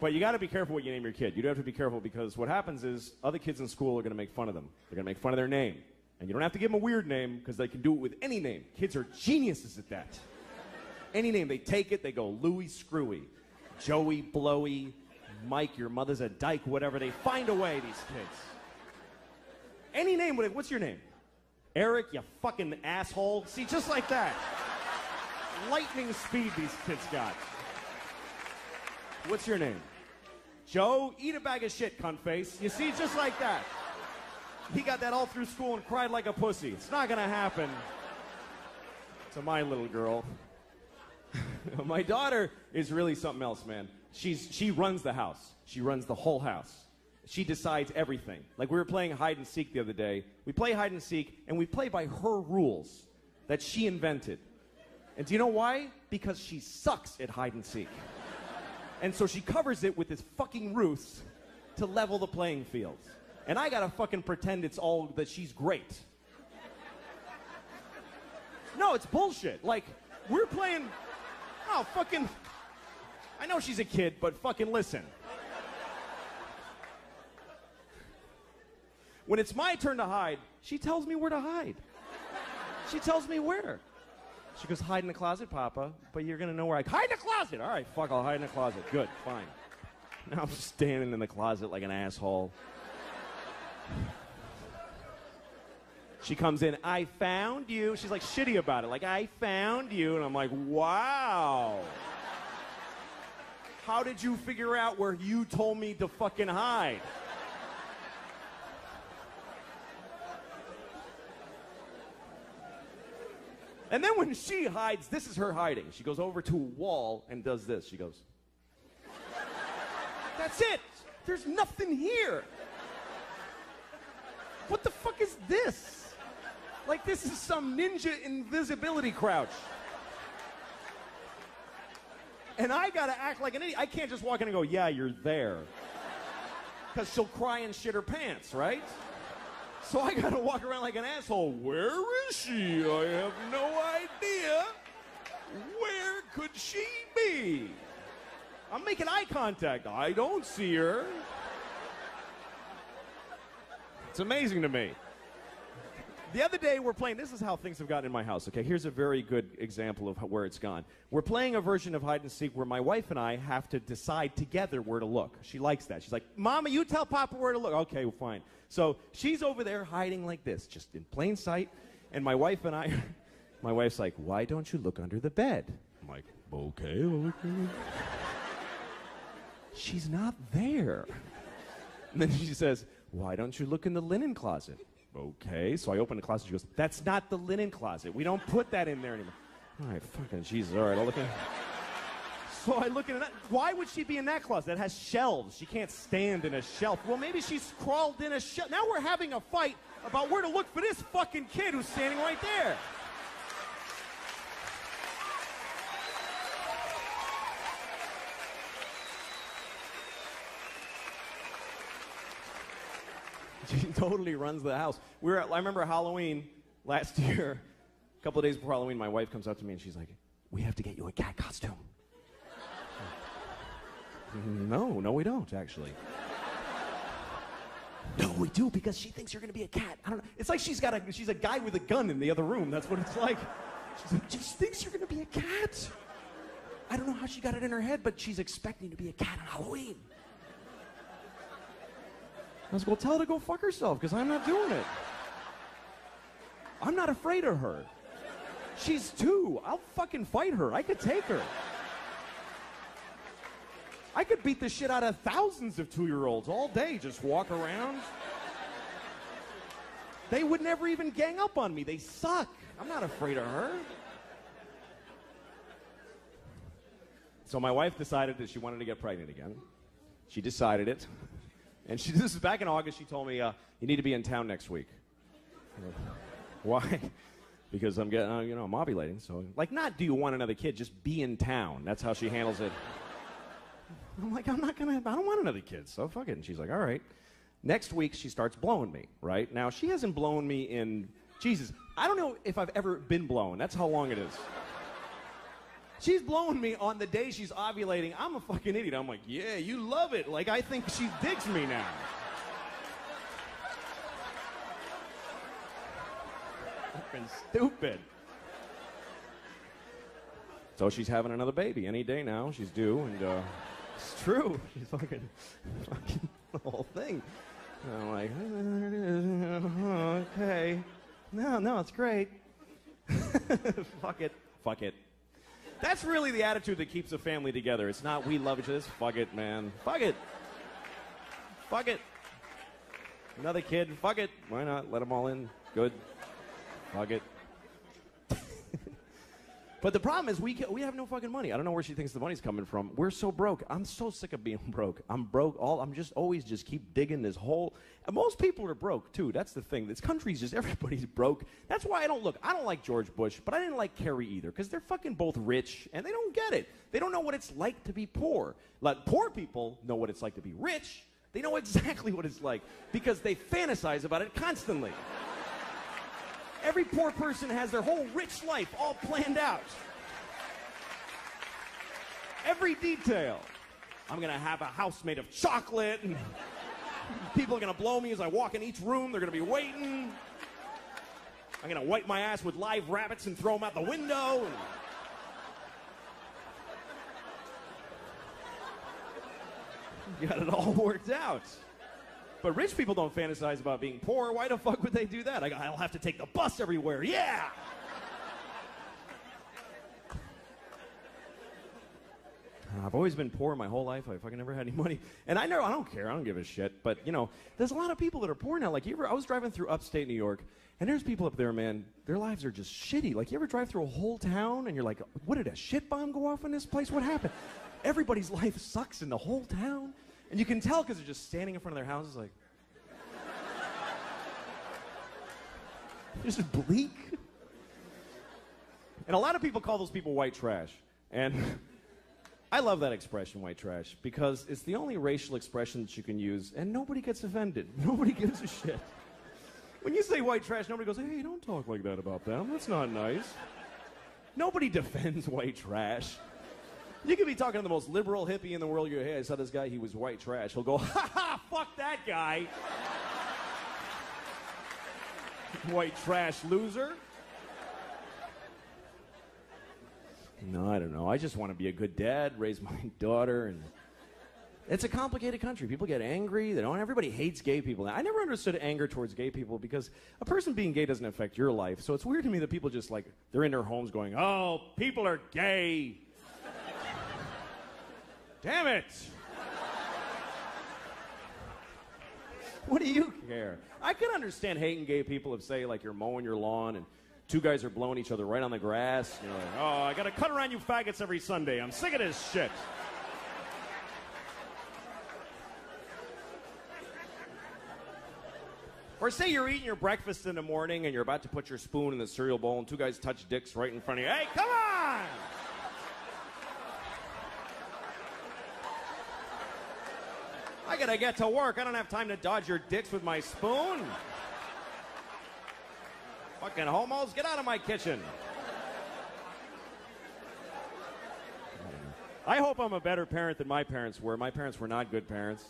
But you got to be careful what you name your kid. You do have to be careful because what happens is other kids in school are going to make fun of them. They're going to make fun of their name. And you don't have to give them a weird name because they can do it with any name. Kids are geniuses at that. Any name, they take it, they go Louie Screwy, Joey Blowy, Mike, your mother's a dyke, whatever. They find a way, these kids. Any name, what's your name? Eric, you fucking asshole. See, just like that. Lightning speed these kids got. What's your name? Joe, eat a bag of shit, cunt face. You see, just like that. He got that all through school and cried like a pussy. It's not gonna happen to my little girl. My daughter is really something else, man. She runs the house. She runs the whole house. She decides everything. Like we were playing hide and seek the other day. We play hide and seek, and we play by her rules that she invented. And do you know why? Because she sucks at hide and seek. And so she covers it with this fucking ruse to level the playing field. And I gotta fucking pretend it's all that she's great. No, it's bullshit. Like, we're playing... Oh, fucking... I know she's a kid, but fucking listen. When it's my turn to hide, she tells me where to hide. She tells me where. She goes, hide in the closet, Papa, but you're going to know where hide in the closet! All right, fuck, I'll hide in the closet. Good, fine. Now I'm standing in the closet like an asshole. She comes in, I found you. She's like shitty about it, like, I found you. And I'm like, wow. How did you figure out where you told me to fucking hide? And then when she hides, this is her hiding. She goes over to a wall and does this. She goes, that's it. There's nothing here. What the fuck is this? Like this is some ninja invisibility crouch. And I gotta act like an idiot. I can't just walk in and go, yeah, you're there. Because she'll cry and shit her pants, right? So I gotta walk around like an asshole. Where is she? I have no idea. Where could she be? I'm making eye contact. I don't see her. It's amazing to me. The other day we're playing, this is how things have gotten in my house, okay? Here's a very good example of where it's gone. We're playing a version of hide and seek where my wife and I have to decide together where to look. She likes that. She's like, Mama, you tell Papa where to look. Okay, well, fine. So she's over there hiding like this, just in plain sight. And my wife and I, my wife's like, why don't you look under the bed? I'm like, okay. She's not there. And then she says, why don't you look in the linen closet? Okay, so I open the closet. She goes, that's not the linen closet. We don't put that in there anymore. All right, fucking Jesus. All right, I'll look in. So I look in that. Why would she be in that closet? That has shelves. She can't stand in a shelf. Well, maybe she's crawled in a shelf. Now we're having a fight about where to look for this fucking kid who's standing right there. She totally runs the house. I remember Halloween last year, a couple of days before Halloween, my wife comes up to me and she's like, "We have to get you a cat costume." No, we don't, actually. No, we do, because she thinks you're going to be a cat. I don't know. It's like she's a guy with a gun in the other room. That's what it's like. She's like, she thinks you're going to be a cat. I don't know how she got it in her head, but she's expecting to be a cat on Halloween. I was like, well, tell her to go fuck herself, because I'm not doing it. I'm not afraid of her. She's 2. I'll fucking fight her. I could take her. I could beat the shit out of thousands of 2-year-olds all day, just walk around. They would never even gang up on me. They suck. I'm not afraid of her. So my wife decided that she wanted to get pregnant again. She decided it. And this is back in August. She told me, you need to be in town next week. Why? Because I'm getting, I'm ovulating. So, not do you want another kid, just be in town. That's how she handles it. I'm like, I don't want another kid, so fuck it. And she's like, all right. Next week, she starts blowing me, right? Now, she hasn't blown me in, Jesus, I don't know if I've ever been blown. That's how long it is. She's blowing me on the day she's ovulating. I'm a fucking idiot. I'm like, yeah, you love it. I think she digs me now. Fucking stupid. So she's having another baby any day now. She's due, and it's true. She's fucking the whole thing. And I'm like, okay. No, it's great. Fuck it. That's really the attitude that keeps a family together. It's not, we love each other. It's, fuck it, man. Fuck it. Another kid. Fuck it. Why not? Let them all in. Good. Fuck it. But the problem is we have no fucking money. I don't know where she thinks the money's coming from. We're so broke. I'm so sick of being broke. I'm broke. I'm just always keep digging this hole. And most people are broke too. That's the thing. This country's just everybody's broke. That's why I don't like George Bush, but I didn't like Kerry either, because they're fucking both rich and they don't get it. They don't know what it's like to be poor. Poor people know what it's like to be rich. They know exactly what it's like because they fantasize about it constantly. Every poor person has their whole rich life all planned out. Every detail. I'm going to have a house made of chocolate, and people are going to blow me as I walk in each room. They're going to be waiting. I'm going to wipe my ass with live rabbits and throw them out the window. Got it all worked out. But rich people don't fantasize about being poor. Why the fuck would they do that? I'll have to take the bus everywhere. Yeah! I've always been poor my whole life. I fucking never had any money. And I don't care. I don't give a shit. But, there's a lot of people that are poor now. I was driving through upstate New York, and there's people up there, man, their lives are just shitty. You ever drive through a whole town, and you're like, what, did a shit bomb go off in this place? What happened? Everybody's life sucks in the whole town. And you can tell because they're just standing in front of their houses like... just bleak. And a lot of people call those people white trash. And I love that expression, white trash, because it's the only racial expression that you can use, and nobody gets offended. Nobody gives a shit. When you say white trash, nobody goes, hey, don't talk like that about them. That's not nice. Nobody defends white trash. You could be talking to the most liberal hippie in the world. You go, hey, I saw this guy, he was white trash. He'll go, ha ha, fuck that guy. White trash loser. No, I don't know. I just want to be a good dad, raise my daughter, and it's a complicated country. People get angry. Everybody hates gay people. I never understood anger towards gay people because a person being gay doesn't affect your life. So it's weird to me that people just they're in their homes going, oh, people are gay. Damn it! What do you care? I can understand hating gay people if, say, you're mowing your lawn and two guys are blowing each other right on the grass. You're like, oh, I gotta cut around you faggots every Sunday. I'm sick of this shit. Or say you're eating your breakfast in the morning and you're about to put your spoon in the cereal bowl and two guys touch dicks right in front of you. Hey, come on! I I get to work. I don't have time to dodge your dicks with my spoon. Fucking homos, get out of my kitchen. I hope I'm a better parent than my parents were. My parents were not good parents.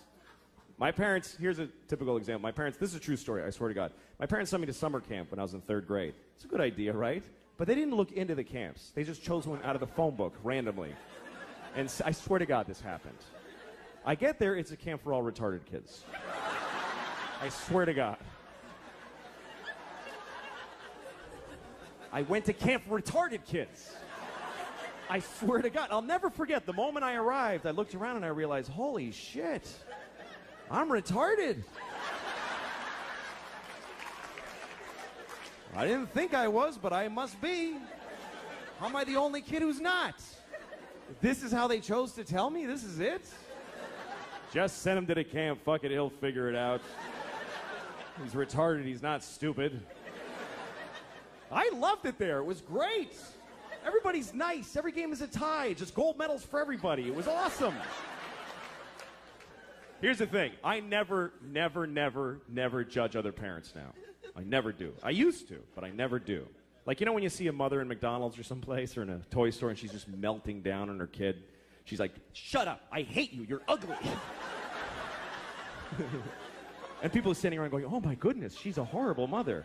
My parents, here's a typical example. My parents, this is a true story, I swear to God. My parents sent me to summer camp when I was in 3rd grade. It's a good idea, right? But they didn't look into the camps. They just chose one out of the phone book randomly. And I swear to God this happened. I get there, it's a camp for all retarded kids. I swear to God. I went to camp for retarded kids. I swear to God. I'll never forget the moment I arrived, I looked around and I realized, holy shit. I'm retarded. I didn't think I was, but I must be. How am I the only kid who's not? This is how they chose to tell me? This is it? Just send him to the camp. Fuck it, he'll figure it out. He's retarded, he's not stupid. I loved it there. It was great. Everybody's nice. Every game is a tie. Just gold medals for everybody. It was awesome. Here's the thing. I never judge other parents now. I never do. I used to, but I never do. Like, you know when you see a mother in McDonald's or someplace or in a toy store and she's just melting down on her kid? She's like, shut up. I hate you. You're ugly. And people are standing around going, oh my goodness, she's a horrible mother.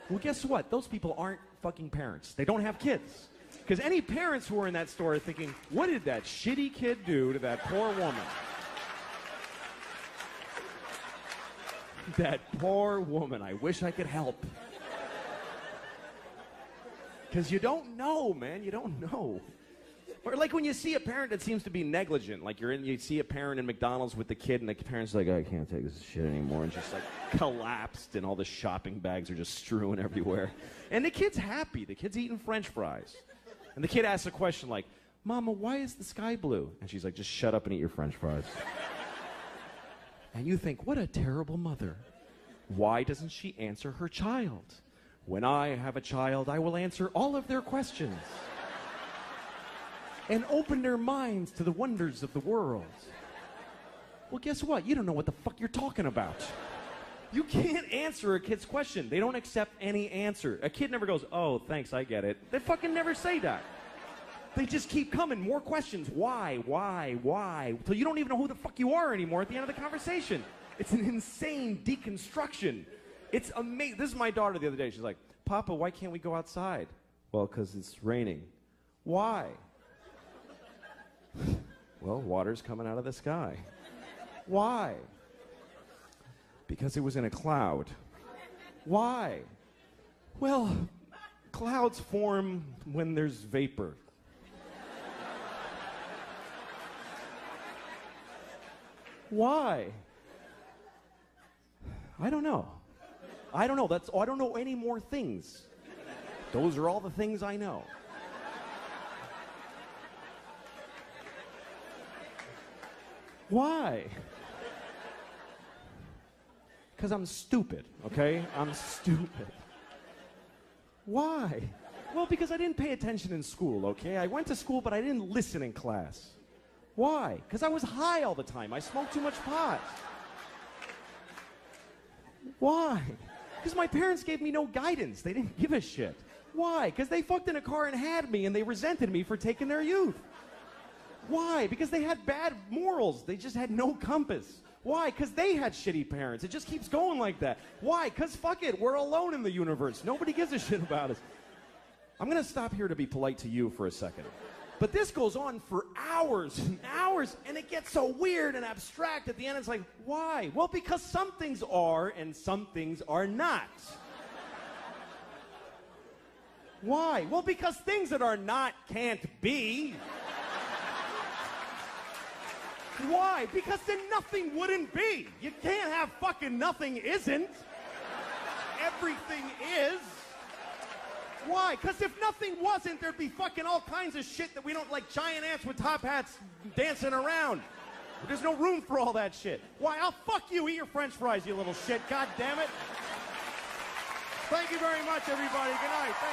Well, guess what? Those people aren't fucking parents. They don't have kids. Because any parents who are in that store are thinking, what did that shitty kid do to that poor woman? That poor woman. I wish I could help. Because you don't know, man. You don't know. Or like when you see a parent that seems to be negligent. Like you see a parent in McDonald's with the kid, and the parent's like, I can't take this shit anymore. And just like collapsed, and all the shopping bags are just strewn everywhere. And the kid's happy. The kid's eating French fries. And the kid asks a question like, Mama, why is the sky blue? And she's like, just shut up and eat your French fries. And you think, what a terrible mother. Why doesn't she answer her child? When I have a child, I will answer all of their questions and open their minds to the wonders of the world. Well, guess what? You don't know what the fuck you're talking about. You can't answer a kid's question. They don't accept any answer. A kid never goes, oh, thanks, I get it. They fucking never say that. They just keep coming, more questions. Why? Till you don't even know who the fuck you are anymore at the end of the conversation. It's an insane deconstruction. It's amazing. This is my daughter the other day. She's like, Papa, why can't we go outside? Well, because it's raining. Why? Well, water's coming out of the sky. Why? Because it was in a cloud. Why? Well, clouds form when there's vapor. Why? I don't know. I don't know. I don't know any more things. Those are all the things I know. Why? Because I'm stupid, okay? I'm stupid. Why? Well, because I didn't pay attention in school, okay? I went to school, but I didn't listen in class. Why? Because I was high all the time. I smoked too much pot. Why? Because my parents gave me no guidance. They didn't give a shit. Why? Because they fucked in a car and had me, and they resented me for taking their youth. Why? Because they had bad morals. They just had no compass. Why? Because they had shitty parents. It just keeps going like that. Why? Because fuck it. We're alone in the universe. Nobody gives a shit about us. I'm going to stop here to be polite to you for a second. But this goes on for hours and hours, and it gets so weird and abstract at the end. It's like, why? Well, because some things are and some things are not. Why? Well, because things that are not can't be. Why? Because then nothing wouldn't be. You can't have fucking nothing isn't. Everything is. Why? Because if nothing wasn't, there'd be fucking all kinds of shit that we don't like, giant ants with top hats dancing around. There's no room for all that shit. Why? I'll fuck you. Eat your French fries, you little shit. God damn it. Thank you very much, everybody. Good night. Thank